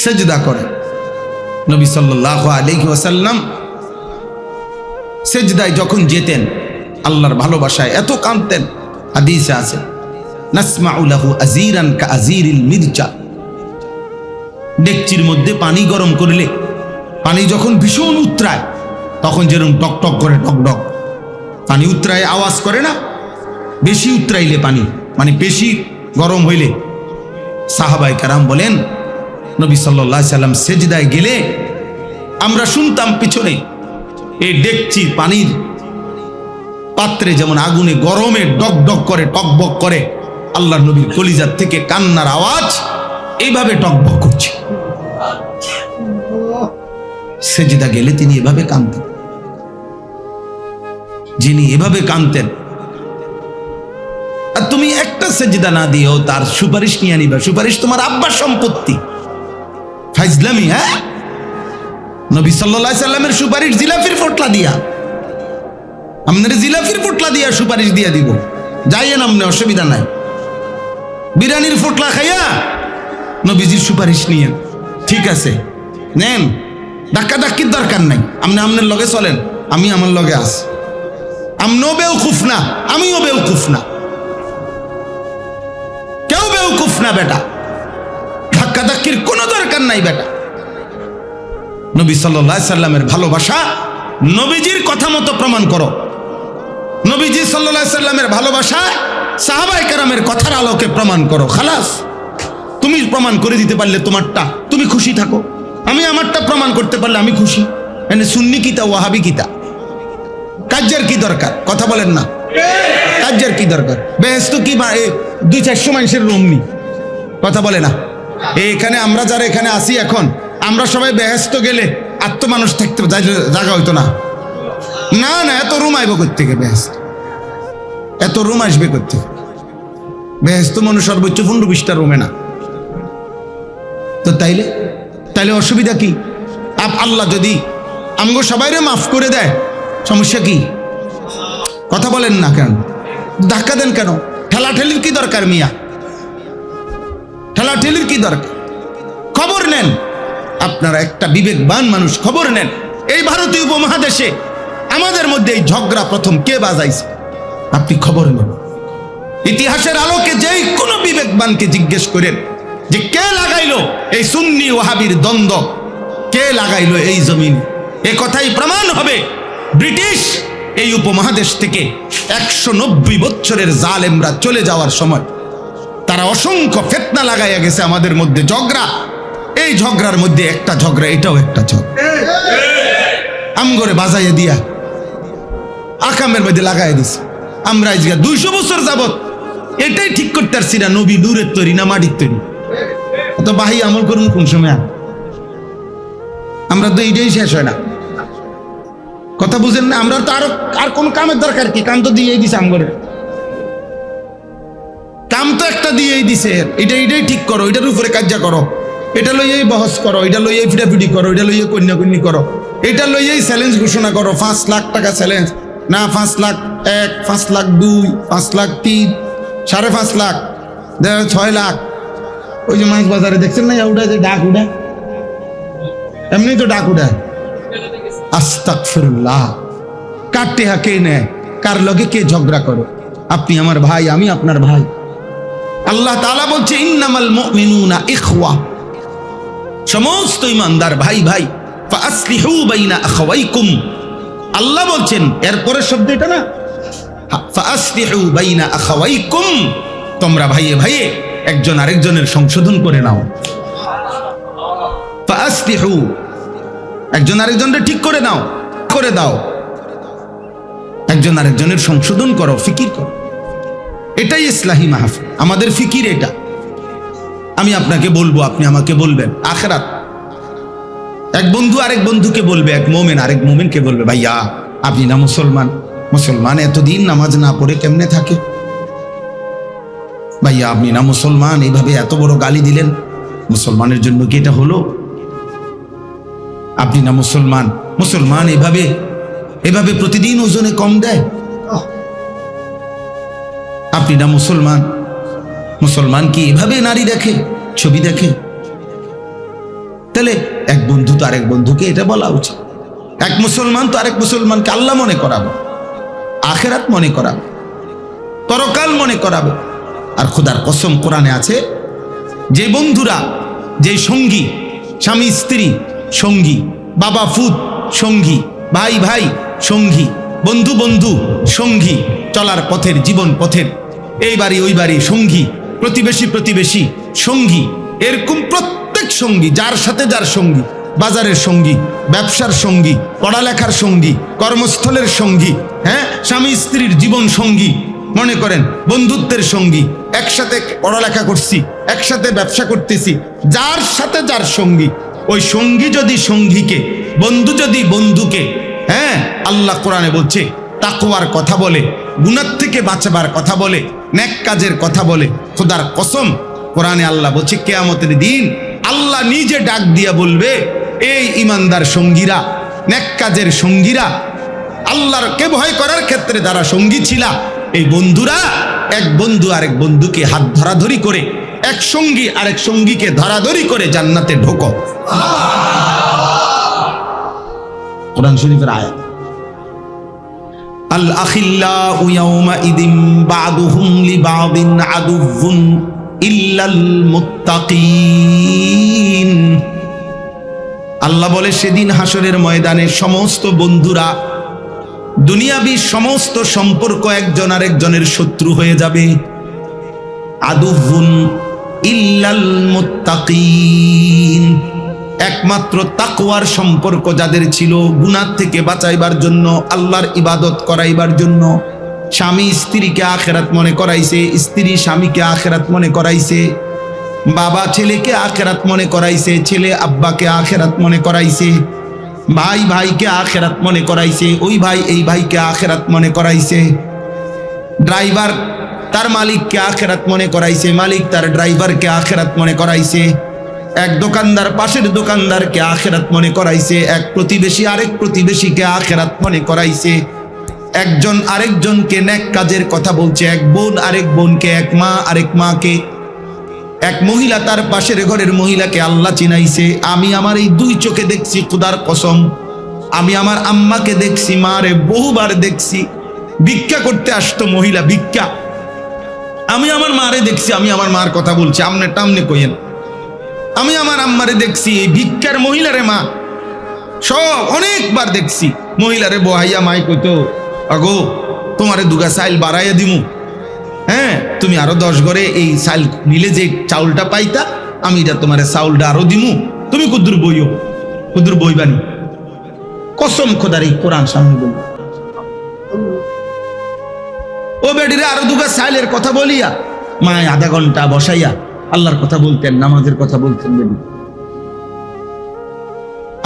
সেজদা করে। নবী সাল্লাল্লাহু আলাইহি ওয়াসাল্লাম সেজদায় যখন যেতেন আল্লাহর ভালোবাসায় এত কাঁদতেন, হাদিসে আছে নাসমাউ লাহু আজিরান কা আজিরিল মিরজা। ডেকচির মধ্যে পানি গরম করলে পানি যখন ভীষণ উতরায় তখন যেরকম টক টক করে টক টক পানি উতরায় আওয়াজ করে না, বেশি উতরাইলে পানি মানে বেশি গরম হইলে। সাহাবায়ে কেরাম বলেন নবী সাল্লাল্লাহু আলাইহি সাল্লাম সেজদায় গেলে আমরা শুনতাম পিছনে এই ডেকচি পানির পাত্রে যেমন আগুনে গরমে ডক ডক করে টকবক করে, আল্লাহর নবীর কলিজার থেকে কান্নার আওয়াজ এইভাবে টকবক করছে। সেজদা গেলে তিনি এভাবে কাঁদতেন। যিনি এভাবে কাঁদতেন, আর তুমি একটা সেজদা না দিও তার সুপারিশ নিয়ে নিবা। সুপারিশ তোমার আব্বার সম্পত্তি, ফাইজলামি। হ্যাঁ, নবী সাল্লাল্লাহু আলাইহি সাল্লামের সুপারিশ জিলাফির পোটলা দিয়া, আপনার জিলাফির পোটলা দিয়া সুপারিশ দিয়া দিব, যাইয়েন আপনি, অসুবিধা নাই। বিরিয়ানির পোটলা খাইয়া নবীজির সুপারিশ নিয়ে, ঠিক আছে নেন, ধাক্কা ধাক্কির দরকার নাই, আপনি আপনার লগে চলেন, আমি আমার লগে আছি। আমনও বেউকুফ না, আমিও বেউকুফ না, কেউ বেউকুফ না বেটা, ধাক্কা ধাক্কির কোনো দরকার নাই বেটা। নবী সাল্লাল্লাহু আলাইহি সাল্লামের ভালোবাসা নবীজির কথা মতো প্রমাণ করো। নবীজি সাল্লাল্লাহু আলাইহি সাল্লামের ভালোবাসা সাহাবায়ে কেরামের কথার আলোকে প্রমাণ করো। খালাস, তুমি প্রমাণ করে দিতে পারলে তোমারটা তুমি খুশি থাকো, আমি আমারটা প্রমাণ করতে পারলে আমি খুশি। মানে সুন্নি কিতা ওয়াহাবি কিতা, কাজের কি দরকার? কথা বলেন না, কাজের কি দরকার? বেহেশত কি 200-400 মানুষের রুম নি, কথা বলে না। এখানে আমরা যারা এখানে আসি এখন, আমরা সবাই বেহেশত গেলে আত্ম মানুষ থাকতে জায়গা হইতো না। না না, এত রুম আইব কোত্থেকে? বেহেশত এত রুম আসবে কোত্থেকে? বেহেশত মানুষ সর্বোচ্চ 15-20টা রুমে না তো। তাইলে অসুবিধা কি? আল্লাহ যদি আমগো সবাইরে মাফ করে দেয়, সমস্যা কি? কথা বলেন না কেন? ধাক্কা দেন কেন? ঠেলাঠেলির কি দরকার মিয়া? ঠেলাঠেলির কি দরকার? খবর নেন আপনারা, একটা বিবেকবান মানুষ, খবর নেন এই ভারতীয় উপমহাদেশে আমাদের মধ্যে এই ঝগড়া প্রথম কে বাজাইছে? আপনি খবর নেন। ইতিহাসের আলোকে যেই কোনো বিবেকবানকে জিজ্ঞেস করেন যে কে লাগাইলো এই সুন্নি ওয়াহাবির দ্বন্দ্ব, কে লাগাইলো এই জমিন, এ কথাই প্রমাণ হবে ব্রিটিশ এই উপমহাদেশ থেকে 190 বছরের জালেমরা চলে যাওয়ার সময় তারা অসংখ্য ফিতনা লাগাইয়া গেছে আমাদের মধ্যে। ঝগড়া, এই ঝগড়ার মধ্যে একটা ঝগড়া, এটাও একটা ঝগড়া, আমগরে বাজাইয়া দিয়া আকামের মধ্যে লাগাই দিছে। আমরা আজকে 200 বছর যাবত এটাই ঠিক করতে পারছি না, নবী নূরের তৈরি না মাটির তৈরি। তো বাহি আমল করুন কোন সময়? আমরা তো এইটাই শেষ হয় না, কথা বুঝেন না? আমরা তো আর কোন কামের দরকার কি? কাম তো দিয়েই দিছে, আমগরে কাম তো একটা দিয়েই দিছে, এটাই ঠিক করো, এটার উপরে কার্যা করো, এটা লইয়াই বহস করো, এটা লইয়াই ফিটাফিটি করো, এটা লইয়াই কন্যাকন্যা করো, এটা লইয়াই চ্যালেঞ্জ ঘোষণা করো। 5 লাখ টাকা চ্যালেঞ্জ, না 5 লাখ 1, 5 লাখ 2, 5 লাখ 3, 5.5 লাখ, 6 লাখ। ওই যে মাছ বাজারে দেখছেন না, উঠা যে ডাক উঠা, এমনি তো ডাক উঠা। আস্তাগফিরুল্লাহ, কার টেহা কে নেয়, কার লগে কে ঝগড়া করো? আপনি আমার ভাই, আমি আপনার ভাই। আল্লাহ তাআলা বলছে ইন্নামাল মুমিনুনা ইখওয়া, সমস্ত ইমানদার ভাই ভাই। ফাআসলিহু বাইনা আখাওয়াইকুম, আল্লাহ বলছেন এরপরে শব্দ এটা না, ফাআসলিহু বাইনা আখাওয়াইকুম, তোমরা ভাইয়ে ভাইয়ে একজন আরেকজনের সংশোধন করে নাও। ফাআসলিহু, একজন আরেকজনকে ঠিক করে নাও, করে দাও, একজন আরেকজনের সংশোধন করো, ফিকির করো। এটাই ইসলাহি মাহফিল, আমাদের ফিকির এটা। আমি আপনাকে বলবো, আপনি আমাকে বলবেন। আখিরাত এক বন্ধু আরেক বন্ধুকে বলবে, এক মুমিন আরেক মুমিনকে বলবে, ভাইয়া আপনি না মুসলমান এতদিন নামাজ না পড়ে কেমনে থাকে? ভাইয়া আপনি না মুসলমান, এইভাবে এত বড় গালি দিলেন, মুসলমানের জন্য কি এটা হলো? আপনি না মুসলমান এভাবে প্রতিদিন ওজনে কম দেয়। আপনি না মুসলমান কি এভাবে নারী দেখে, ছবি দেখে? তাহলে এক বন্ধু তো আরেক বন্ধুকে এটা বলা উচিত। এক মুসলমান তো আরেক মুসলমানকে আল্লাহ মনে করাবে, আখেরাত মনে করাবে, পরকাল মনে করাবে। আর খোদার কসম কোরআনে আছে, যে বন্ধুরা, যে সঙ্গী, স্বামী স্ত্রী সঙ্গী, বাবা ফুত সঙ্গী, ভাই ভাই সঙ্গী, বন্ধু বন্ধু সঙ্গী, চলার পথের জীবন পথের এই বাড়ি ওই বাড়ি সঙ্গী, প্রতিবেশী প্রতিবেশী সঙ্গী, এরকম প্রত্যেক সঙ্গী, যার সাথে যার সঙ্গী, বাজারের সঙ্গী, ব্যবসার সঙ্গী, পড়ালেখার সঙ্গী, কর্মস্থলের সঙ্গী, হ্যাঁ, স্বামী স্ত্রীর জীবন সঙ্গী, মনে করেন বন্ধুত্বের সঙ্গী, একসাথে পড়ালেখা করছি, একসাথে ব্যবসা করতেছি, যার সাথে যার সঙ্গী, ওই সঙ্গী যদি সঙ্গীকে, বন্ধু যদি বন্ধুকে, হ্যাঁ, আল্লাহ কোরআনে বলছে তাকওয়ার কথা বলে, গুনাহ থেকে বাঁচাবার কথা বলে, নেক কাজের কথা বলে, খোদার কসম কোরআনে আল্লাহ বলছে কিয়ামতের দিন আল্লাহ নিজে ডাক দিয়া বলবে, এই ইমানদার সঙ্গীরা, নেক কাজের সঙ্গীরা, আল্লাহর কে ভয় করার ক্ষেত্রে যারা সঙ্গী ছিলা, এই বন্ধুরা, এক বন্ধু আরেক বন্ধুকে হাত ধরাধরি করে, এক সঙ্গী আরেক সঙ্গীকে ধরাধরি করে জান্নাতে ঢোকো। কোরআন শরীফের আয়াত। আল আখিল্লাউ ইয়াউমাইদিন বা'দুহুম লিবা'দিন আদুউন ইল্লাল মুত্তাকিন। আল্লাহ বলে সেদিন হাসরের ময়দানে সমস্ত বন্ধুরা, দুনিয়াবী সমস্ত সম্পর্ক একজন আরেকজনের শত্রু হয়ে যাবে। আদুউন ইল্লাল মুত্তাকিন, একমাত্র তাকওয়ার সম্পর্ক যাদের ছিল, গুনাহ থেকে বাঁচাইবার জন্য, আল্লাহর ইবাদত করাইবার জন্য, স্বামী স্ত্রীকে আখিরাত মনে করাইছে, স্ত্রী স্বামীকে আখিরাত মনে করাইছে, বাবা ছেলেকে আখিরাত মনে করাইছে, ছেলে আব্বাকে আখিরাত মনে করাইছে, ভাই ভাইকে আখিরাত মনে করাইছে, ওই ভাই এই ভাইকে আখিরাত মনে করাইছে, ড্রাইভার তার মালিককে আখিরাত মনে করাইছে, মালিক তার ড্রাইভারকে আখিরাত মনে করাইছে, এক দোকানদার পাশের দোকানদারকে আখিরাত মনে করাইছে, এক প্রতিবেশী আরেক প্রতিবেশীকে আখিরাত মনে করাইছে, একজন আরেকজনকে নেক কাজের কথা বলছে, এক বোন আরেক বোনকে, এক মা আরেক মাকে, এক মহিলা তার পাশের ঘরের মহিলাকে আল্লাহ চিনাইছে। আমি আমার এই দুই চোখে দেখছি, খোদার কসম, আমি আমার আম্মাকে দেখছি, মারে বহুবার দেখছি, ভিক্ষা করতে আসতো মহিলা, ভিক্ষা, আমি আমার মারে দেখছি, আমি আমার মার কথা বলছি, আমনে টামনে কইেন, আমি আমার আম্মারে দেখছি, এই ভিক্ষার মহিলারে মা সব অনেকবার দেখছি, মহিলারে বহাইয়া মাই কইতো, আগো তোমারে দুগা চাইল বাড়াইয়া দিমু, হ্যাঁ, তুমি আরো 10 ঘরে এই চাল নিলে যে চাউলটা পাইতা, আমি এটা তোমারে চাউলটা আরো দিমু, তুমি কুদ্দুর বইও, কুদ্দুর বইবানি, কসম খোদার এই কোরআন সামনে বলি। ও বেডিরে আরো দুগা চাইলের কথা বলিয়া মায় আধা ঘন্টা বসাইয়া আল্লাহর কথা বলতেন, নামাজের কথা বলতেন। বেডি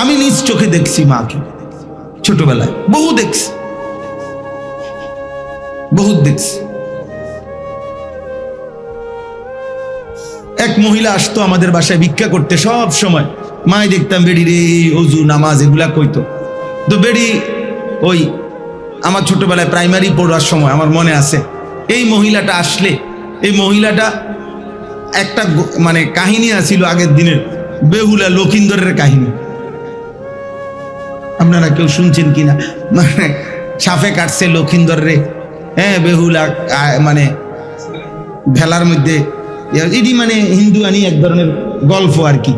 আমি নিজ চোখে দেখছি মাকে, ছোটবেলায় বহু দেখছি, বহুত দেখছি। এক মহিলা আসতো আমাদের বাসায় ভিক্ষা করতে সব সময়, মাই দেখতাম বেডি রে ওযু নামাজ এগুলা কইতো। তো বেডি ওই আমার ছোটবেলায় প্রাইমারি পড়ার সময় আমার মনে আছে, এই মহিলাটা আসলে, এই মহিলাটা একটা মানে কাহিনী আছিল আগের দিনের, বেহুলা লক্ষিন্দরের কাহিনী, আপনারা কেউ শুনছেন কিনা, মানে সাফে কাটছে লক্ষিন্দরে, হ্যাঁ, বেহুলা মানে ভেলার মধ্যে, এটি মানে হিন্দু আনি এক ধরনের গল্প আর কি,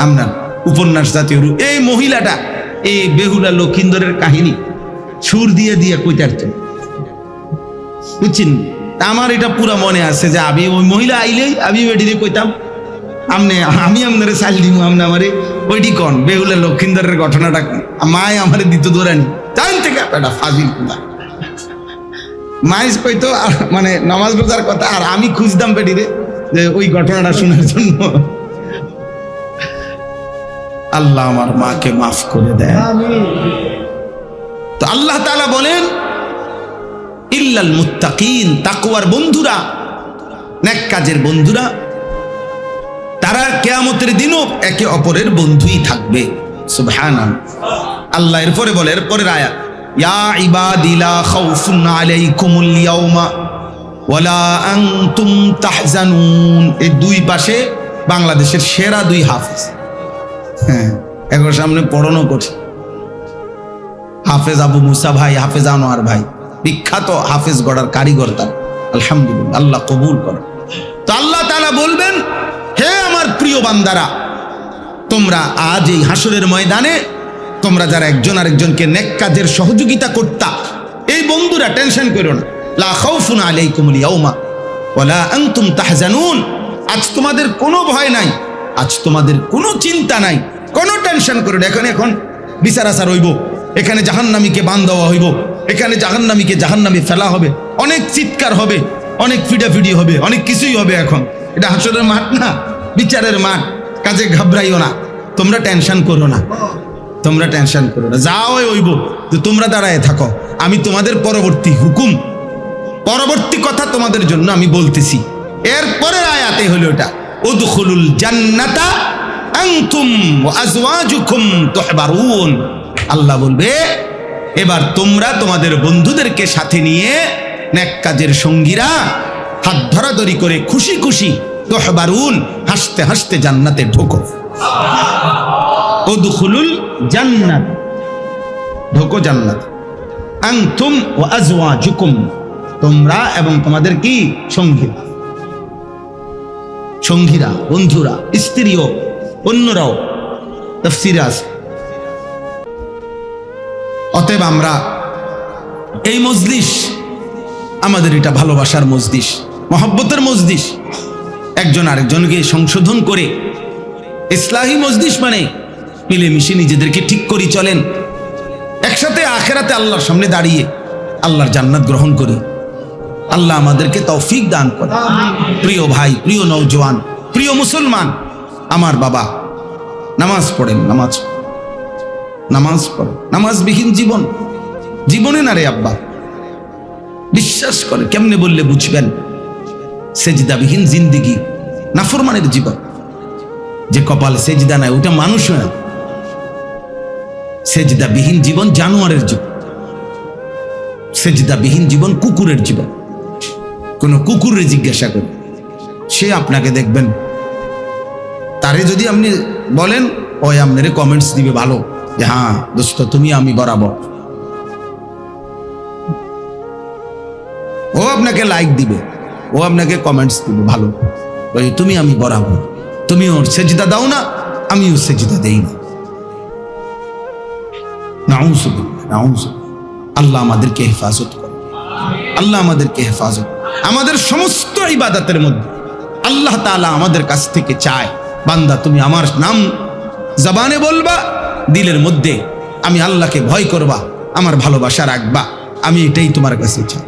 আপনার উপন্যাস জাতীয় রূপ। এই মহিলাটা এই বেহুলা লক্ষিন্দরের কাহিনী সুর দিয়ে দিয়ে কইতে, বুঝছেন? আমার এটা পুরো মনে আছে যে আমি ওই মহিলা আইলেই আমি বেটিরে কইতাম, আমি আপনারে চাল দিব, আপনি আমারে ওইটি কন, বেহুলা লক্ষিন্দরের ঘটনাটা মায় আমারে দিত দৌড়ানি, তাই থেকে একটা ফাজিল কুদা মাইস কইতো, মানে নামাজ রোজার কথা, আর আমি খুঁজতাম বেটিরে যে ওই ঘটনাটা শোনার জন্য। আল্লাহ আমার মাকে মাফ করে দেয়। তো আল্লাহ তাআলা বলেন ইল্লাল মুত্তাকিন, তাকওয়ার বন্ধুরা, নেক কাজের বন্ধুরা, তারা কিয়ামতের দিনও একে অপরের বন্ধুই থাকবে। সুবহানাল্লাহ। আল্লাহ এরপরে বলে, এরপরের আয়াত, ইয়া ইবাদি লা খাউফুন আলাইকুমুল ইয়াউমা ওয়ালা আনতুম তাহজানুন। এই দুই পাশে বাংলাদেশের সেরা দুই হাফেজ, হ্যাঁ, এখন সামনে পড়ানো করছে। হাফেজ আবু মুসা ভাই, হাফেজ আনোয়ার ভাই, বিখ্যাত হাফেজ গড়ার কারিগর তার, আলহামদুলিল্লাহ, আল্লাহ কবুল করে। তো আল্লাহ তাআলা বলবেন, হে আমার প্রিয় বান্দারা, তোমরা আজ এই হাসরের ময়দানে তোমরা যারা একজন আরেকজনকে নেক কাজের সহযোগিতা করতা, এই বন্ধুরা টেনশন করো না। লা খাউফুন আলাইকুমুল ইয়াউমা ওয়ালা আনতুম তাহজানুন। আজ তোমাদের কোনো ভয় নাই, আজ তোমাদের কোনো চিন্তা নাই, কোনো টেনশন করো না। এখন বিচার আচার হইব, এখানে জাহান্নামীকে বান দেওয়া হইব, এখানে জাহান্নামীকে জাহান্নামে ফেলা হবে, অনেক চিৎকার হবে, অনেক ফিডাফিডি হবে, অনেক কিছুই হবে। এখন এটা হাসরের মাঠ না, বিচারের মাঠ, কাজে ঘাবড়াইও না, তোমরা টেনশন করো না, তোমরা টেনশন করো না, যাও হইব। তো তোমরা দাঁড়ায় থাকো, আমি তোমাদের পরবর্তী হুকুম, পরবর্তী কথা তোমাদের জন্য আমি বলতেছি। এরপরের আয়াতে হলো এটা, উদখুলুল জান্নাতা আনতুম ওয়া আজওয়াজুকুম তুহবারুন। আল্লাহ বলবে, এবার তোমরা তোমাদের বন্ধুদেরকে সাথে নিয়ে নেক কাজের সঙ্গীরা হাত ধরাধরি করে খুশি খুশি তুহবারুন, হাসতে হাসতে জান্নাতে ঢোকো। উদখুলুল জান্নাত, ঢোকো জান্নাত। আনতুম ওয়া আজওয়াজুকুম, তোমরা এবং তোমাদের কি সঙ্গীরা, সঙ্গীরা, বন্ধুরা, স্ত্রীও, অন্যরাও, তাফসীরে আছে। অতএব আমরা এই মজলিস, আমাদের এটা ভালোবাসার মজলিস, মহব্বতের মজলিস, একজন আরেকজনকে সংশোধন করে ইসলাহি মজলিস, মানে মিলেমিশে নিজেদেরকে ঠিক করি চলেন, একসাথে আখেরাতে আল্লাহর সামনে দাঁড়িয়ে আল্লাহর জান্নাত গ্রহণ করি। আল্লাহ আমাদেরকে তৌফিক দান করে। প্রিয় ভাই, প্রিয় নওজোয়ান, প্রিয় মুসলমান, আমার বাবা নামাজ পড়েন, নামাজ পড়েন। নামাজবিহীন জীবন, জীবনে না রে আব্বা, বিশ্বাস করে। কেমনে বললে বুঝবেন? সেজদাবিহীন জিন্দিগি, নাফরমানের জীবন। যে কপালে সেজদা নাই ওটা মানুষ না, সেজদাবিহীন জীবন জানোয়ারের জীবন, সেজদাবিহীন জীবন কুকুরের জীবন। কোন কুকুরে জিজ্ঞাসা করে, সে আপনাকে দেখবেন, তারে যদি আপনি বলেন, ওই আপনার কমেন্টস দিবে ভালো, যে হ্যাঁ দোস্ত তুমি আমি বরাবর, ও আপনাকে লাইক দিবে, ও আপনাকে কমেন্টস দিবে ভালো, ওই তুমি আমি বরাবর, তুমি ওর সেজদা দাও না, আমিও সেজদা দেই না। নাউযুবিল্লাহ, নাউযুবিল্লাহ। আল্লাহ আমাদেরকে হেফাজত করে, আল্লাহ আমাদেরকে হেফাজত। আমাদের সমস্ত ইবাদতের মধ্যে আল্লাহ তাআলা আমাদের কাছ থেকে চায়, বান্দা তুমি আমার নাম জবানে বলবা, দিলের মধ্যে আমি আল্লাহকে ভয় করবা, আমার ভালোবাসা রাখবা, আমি এটাই তোমার কাছে চাই।